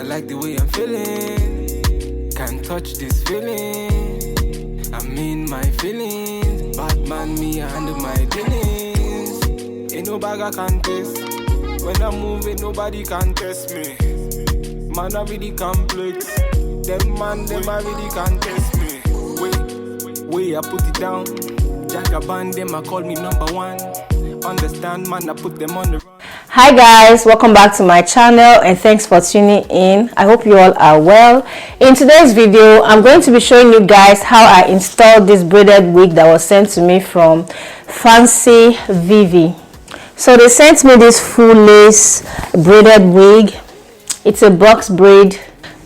I like the way I'm feeling. Can't touch this feeling. I'm in my feelings. Batman, me, I handle my dealings. Ain't no bag I can taste. When I'm moving, nobody can test me. Man, I really complex. Them man, them I really can test me. Way I put it down. Jagaban, them I call me #1. Understand, man, I put them on the run. Hi guys, welcome back to my channel and thanks for tuning in. I hope you all are well. In today's video, I'm going to be showing you guys how I installed this braided wig that was sent to me from Fancivivi. So they sent me this full lace braided wig. It's a box braid.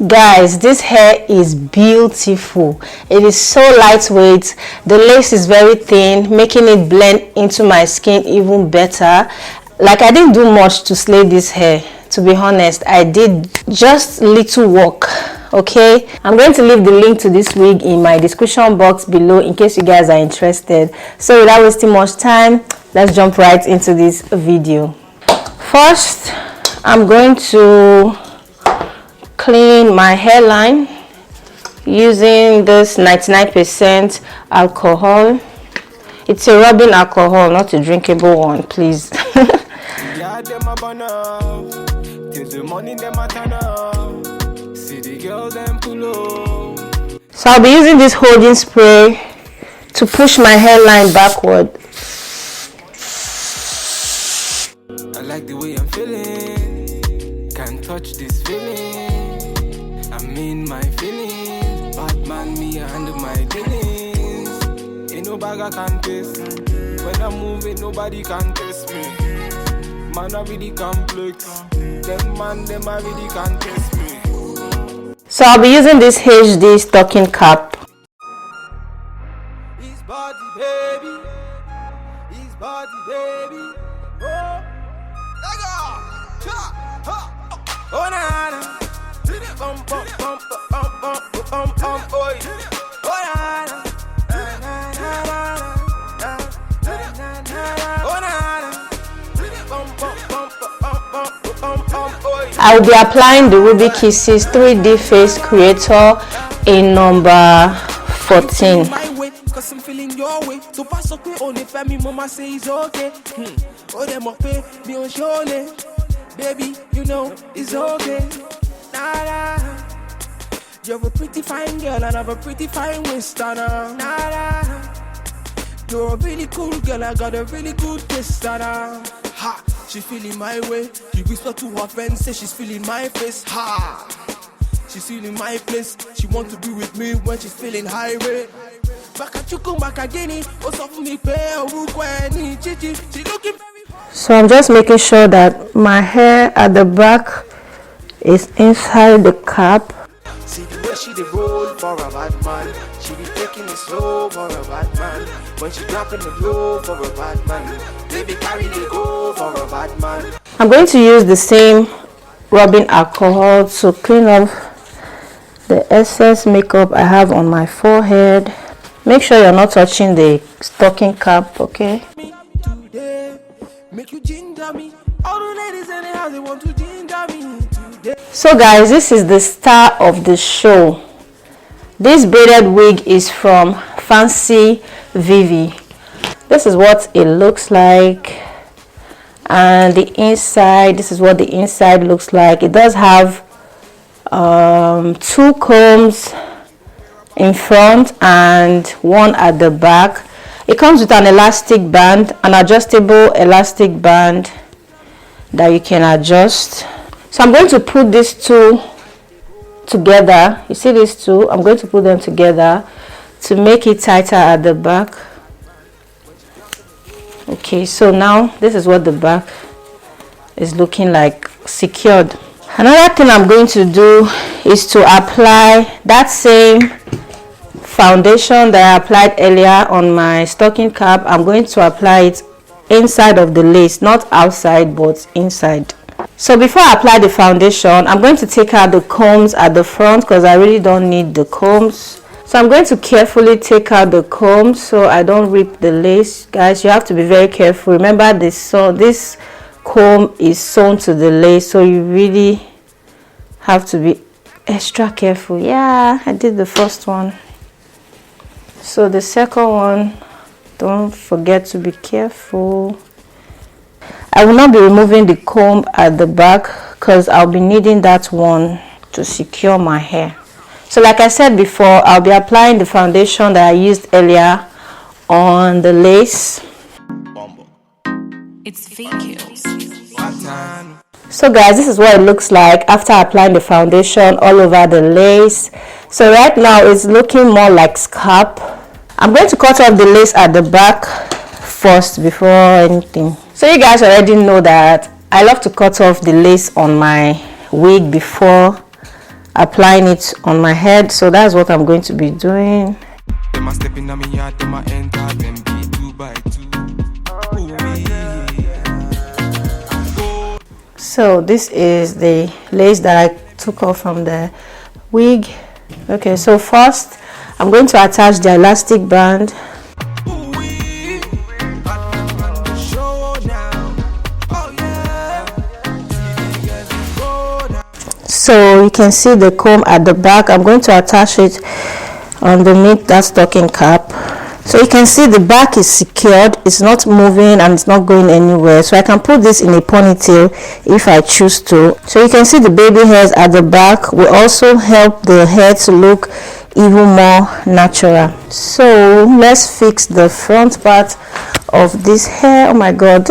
Guys, this hair is beautiful. It is so lightweight. The lace is very thin, making it blend into my skin even better. Like, I didn't do much to slay this hair, to be honest. I did just little work. Okay, I'm going to leave the link to this wig in my description box below in case you guys are interested. So without wasting much time, let's jump right into this video. First, I'm going to clean my hairline using this 99% alcohol. It's a rubbing alcohol, not a drinkable one, please. Yeah, them a burn up. Till the morning them a turn up. See the girl them pull up. So I'll be using this holding spray to push my hairline backward. I like the way I'm feeling. Can't touch this feeling. I'm in my feelings. Batman, me, I handle my dealings. Ain't no bag I can taste. When I'm moving, nobody can test me. Man, I really complex. Them man, them I really can test me. So I'll be using this HD stocking cap. His body, baby. His body, baby. Oh, oh, na na. Bum bum bum bum bum bum bum boy. Oh, na na. I will be applying the Ruby Kisses 3D Face Creator in number 14. Cause I'm feeling your way. So pass up on it, family mama say it's okay. Oh, them up me on surely. Baby, you know it's okay. Nah. You're a pretty fine girl and I have a pretty fine waist. Nah. You're a really cool girl, I got a really good taste. Ha, she feeling my way. She whisper to her friends, say she's feeling my face. Ha, she's feeling my place. She want to be with me when she's feeling high way. Back at you come back again. She looking very. So I'm just making sure that my hair at the back is inside the cap. See the way she dey roll for a bad man. She be taking it slow for a bad man. When she dropping the low for a bad man. Baby carry the go for a bad man. I'm going to use the same rubbing alcohol to clean up the excess makeup I have on my forehead. Make sure you're not touching the stocking cap, okay? Today, make you ginger me. All the ladies in the house, they want to ginger me today. So guys, this is the star of the show. This braided wig is from Fancivivi. This is what it looks like, and the inside, this is what the inside looks like. It does have 2 combs in front and 1 at the back. It comes with an elastic band, an adjustable elastic band that you can adjust. So I'm going to put these 2 together. You see these 2? I'm going to put them together to make it tighter at the back. Okay, so now this is what the back is looking like, secured. Another thing I'm going to do is to apply that same foundation that I applied earlier on my stocking cap. I'm going to apply it inside of the lace, not outside but inside. So before I apply the foundation, I'm going to take out the combs at the front because I really don't need the combs. So I'm going to carefully take out the combs so I don't rip the lace. Guys, you have to be very careful. Remember this comb is sewn to the lace, so you really have to be extra careful. Yeah, I did the first one. So the second one, don't forget to be careful. I will not be removing the comb at the back because I'll be needing that one to secure my hair. So like I said before, I'll be applying the foundation that I used earlier on the lace. It's fake kills. So guys, this is what it looks like after applying the foundation all over the lace. So right now it's looking more like scalp. I'm going to cut off the lace at the back first before anything. So you guys already know that I love to cut off the lace on my wig before applying it on my head. So that's what I'm going to be doing. So this is the lace that I took off from the wig. Okay, so first I'm going to attach the elastic band. So you can see the comb at the back. I'm going to attach it underneath that stocking cap. So you can see the back is secured, it's not moving and it's not going anywhere. So I can put this in a ponytail if I choose to. So you can see the baby hairs at the back will also help the hair to look even more natural. So let's fix the front part of this hair. Oh my god.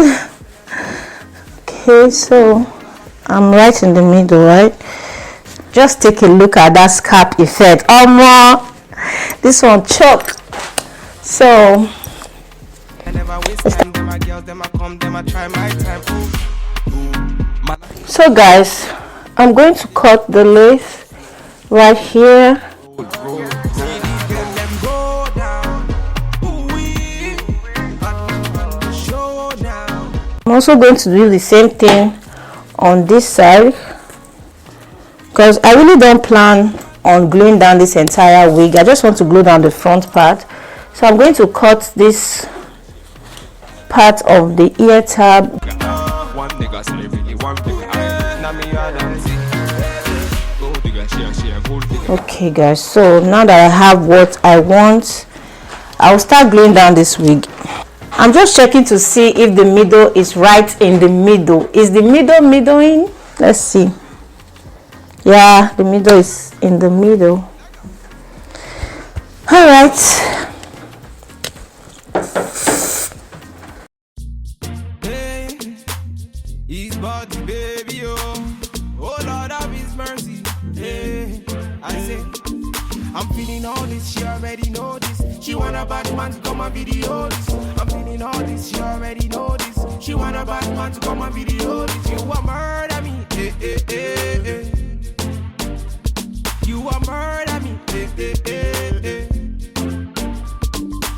Okay, so I'm right in the middle, right? Just take a look at that scalp effect. Oh my, this one choked. So guys, I'm going to cut the lace right here. I'm also going to do the same thing on this side because I really don't plan on gluing down this entire wig. I just want to glue down the front part. So I'm going to cut this part of the ear tab. Okay guys, so now that I have what I want, I'll start gluing down this wig. I'm just checking to see if the middle is right in the middle. Is the middle in? Let's see. Yeah, the middle is in the middle. All right. I'm feeling all this, she already know this. She want a bad man to come and video this. I'm feeling all this, she already know this. She want a bad man to come and video this. You a murder me, eh, eh, eh, eh. You a murder me, eh, eh, eh, eh.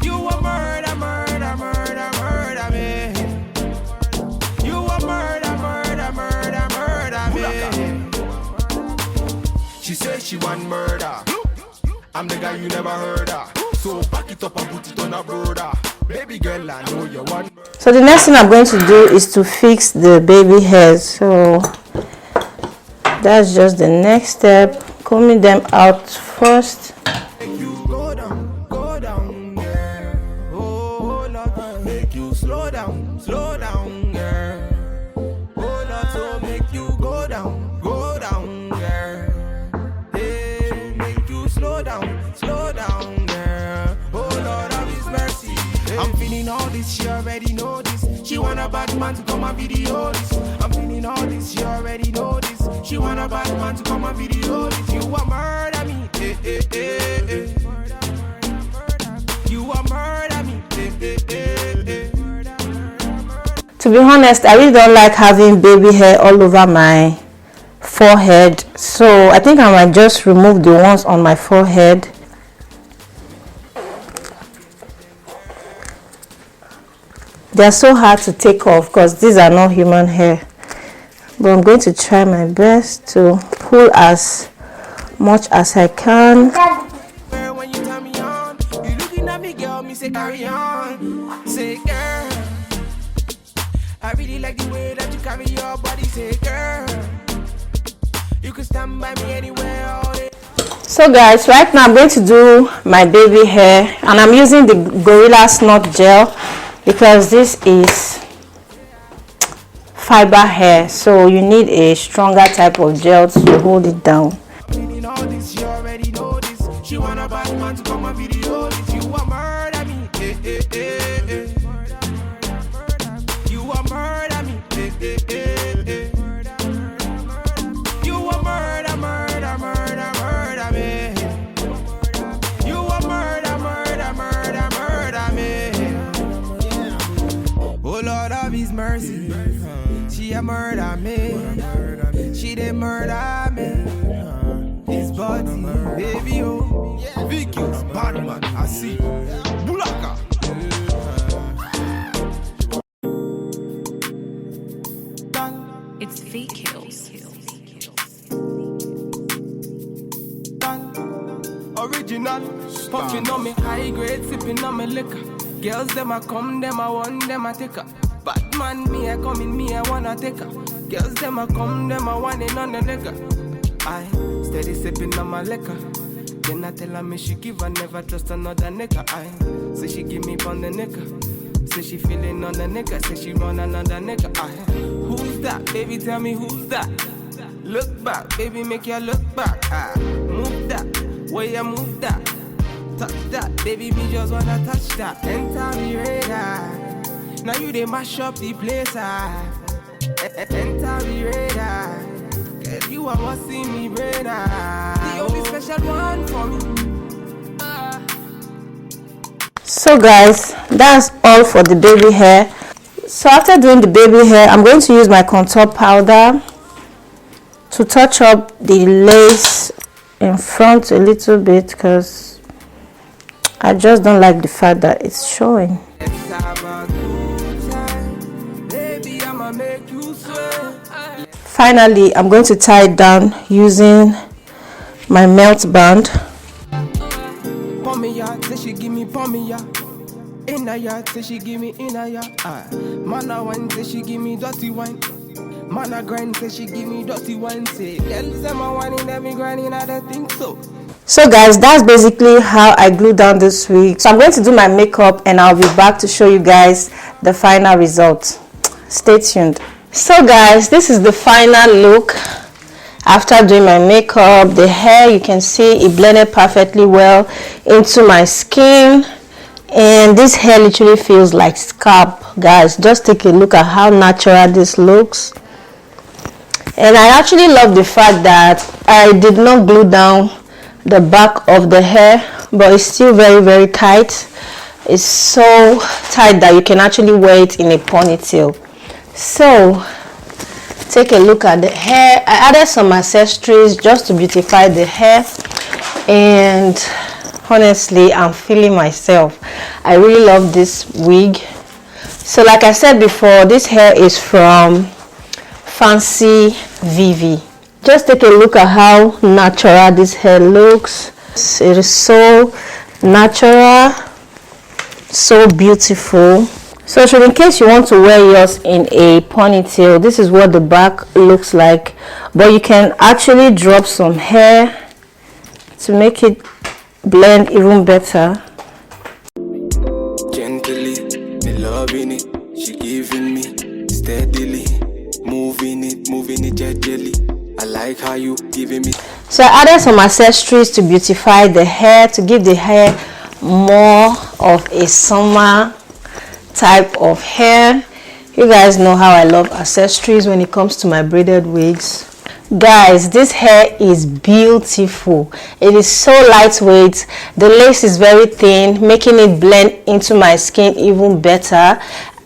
You a murder me. You a murder me. She says she want murder. I'm the guy you never heard of. So back it up and put it on a brother. Baby girl, I know you want. So the next thing I'm going to do is to fix the baby hairs. So that's just the next step. Combing them out first. Make you go down, girl. Oh, Lord, make you slow down, girl. Oh, Lord, so make you go down, girl. Hey, make you slow down, girl. Oh, Lord, have His mercy. Hey. I'm feeling all this, she already know this. She want a bad man to come and video this. I'm feeling all this, she already know this. She want a bad man to come and video this. You a murder me, eh, eh, eh, eh. You a murder me, eh, eh, eh, eh. To be honest, I really don't like having baby hair all over my forehead. So I think I might just remove the ones on my forehead. They're so hard to take off because these are not human hair. But I'm going to try my best to pull as much as I can. When you turn me on, you looking at me, girl, me say carry on. Say girl, I really like the way that you carry your body. Say girl, You can stand by me anywhere all day. So guys, right now I'm going to do my baby hair, and I'm using the Gorilla Snot gel because this is fiber hair, so you need a stronger type of gel to hold it down. You already know this. She want a bad man to come and video this. You a murder me, You a murder me, You a murder me. You a murder me. Oh Lord of His mercy, she a murder me. She did murder me. This body, baby, oh, Vicky's bad man, I see. Bulaka. It's fake kills. Original, puffing on me high grade, sipping on me liquor. Girls, them a come, them a want, them a take her. Batman, me a come in, me a wanna take her. Girls, them a come, them a want it on the liquor. I steady sipping on my liquor. Then I tell her me she give her never trust another nigga. I say she give me on the nigga. Say she feeling on the nigga. Say she run another nigga. I who's that? Baby tell me who's that? Look back, baby make you look back. I move that, way you move that. Touch that, baby me just wanna touch that. Enter me radar. Now you they mash up the place. Enter me radar. You are what see me brain. The only special one for me. So guys, that's all for the baby hair. So after doing the baby hair, I'm going to use my contour powder to touch up the lace in front a little bit because I just don't like the fact that it's showing. Let's have a good time. Baby, I'ma make you sweat. Finally, I'm going to tie it down using my melt band. Pommy ya, say she give me pommy ya. In a yard, say she give me in a yard. Man a wine, say she give me dirty wine. Man a grind, say she give me dirty wine. Say, girls them a whining, them me grinding, I don't think so. So guys, that's basically how I glue down this wig. So I'm going to do my makeup and I'll be back to show you guys the final result. Stay tuned. So guys, this is the final look after doing my makeup. The hair, you can see it blended perfectly well into my skin, and this hair literally feels like scalp. Guys, just take a look at how natural this looks. And I actually love the fact that I did not glue down the back of the hair, but it's still very, very tight. It's so tight that you can actually wear it in a ponytail. So take a look at the hair. I added some accessories just to beautify the hair, and honestly I'm feeling myself. I really love this wig. So like I said before, this hair is from Fancivivi. Just take a look at how natural this hair looks. It is so natural, so beautiful. So in case you want to wear yours in a ponytail, this is what the back looks like, but you can actually drop some hair to make it blend even better. Gently, me loving it, she giving me steadily, moving it gently. I like how you giving me. So I added some accessories to beautify the hair, to give the hair more of a summer type of hair. You guys know how I love accessories when it comes to my braided wigs. Guys, this hair is beautiful. It is so lightweight. The lace is very thin, making it blend into my skin even better.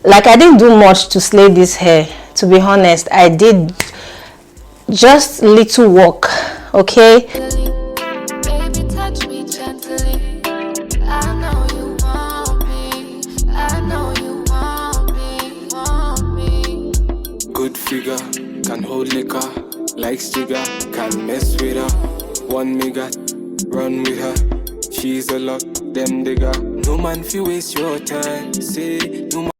Like, I didn't do much to slay this hair, to be honest. I did just little work, okay? Good figure, can hold liquor, likes jigger, can mess with her. One mega, run with her. She's a lot, them digger. No man fi waste your time. Say no man.